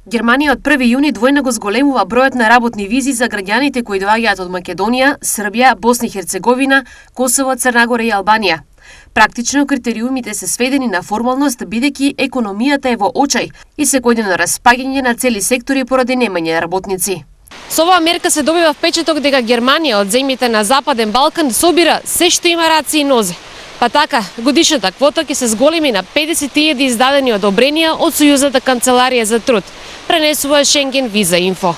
Германија од 1 јуни двојно го зголемува бројот на работни визи за граѓаните кои доаѓаат од Македонија, Србија, Босна и Херцеговина, Косово, Црна Гора и Албанија. Практично критериумите се сведени на формалност бидејќи економијата е во очај и секојдневно распаѓање на цели сектори поради немање работници. Со оваа мерка се добива впечаток дека Германија од земјите на Западен Балкан собира се што има раци и нозе. Па така, годишната квота ќе се зголеми на 50.000 издадени одобренија од Сојузната канцеларија за труд, пренесува Шенген Виза Инфо.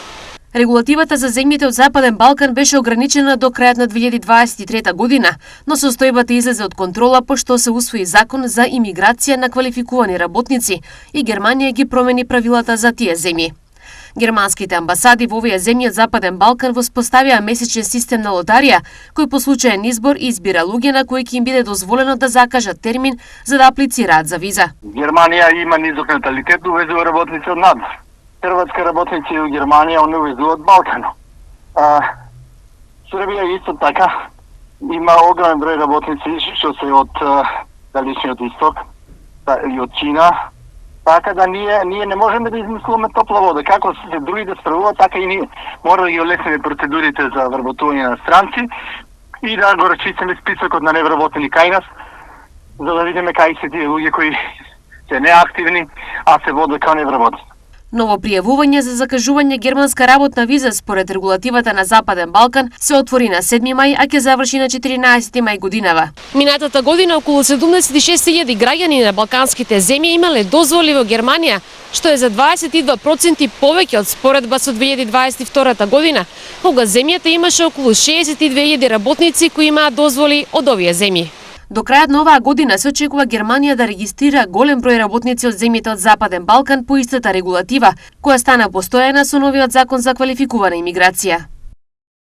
Регулативата за земјите од Западен Балкан беше ограничена до крајот на 2023 година, но состојбата излезе од контрола пошто се усвои закон за имиграција на квалификувани работници и Германија ги промени правилата за тие земји. Германските амбасади во овие земји од Западен Балкан воспоставија месечен систем на лотарија, кој по случаен избор избира луѓе на кои ќе им биде дозволено да закажат термин за да аплицираат за виза. Германија има низок наталитет, увезува работници од надвор. Хрватска работници у Германија не увезува од Балкано. Србија исто така има огромен број работници што се од Далечниот исток и од Кина. Така да ние не можеме да измислуваме топла вода. Како се други да справуваат, така и ние мора да ги олесниме процедурите за вработување на странци и да го рачистиме списокот на невработени кај нас, за да видиме кај се тие луѓе кои се неактивни, а се водат као невработени. Ново пријавување за закажување германска работна виза според регулативата на Западен Балкан се отвори на 7 мај, а ќе заврши на 14 мај годинава. Минатата година околу 76.000 граѓани на балканските земји имале дозволи во Германија, што е за 22% повеќе од споредба со 2022 година, кога земјата имаше околу 62.000 работници кои имаат дозволи од овие земји. До крајот на оваа година се очекува Германија да регистрира голем број работници од земјите од Западен Балкан по истата регулатива, која стана постојана со новиот закон за квалификувана имиграција.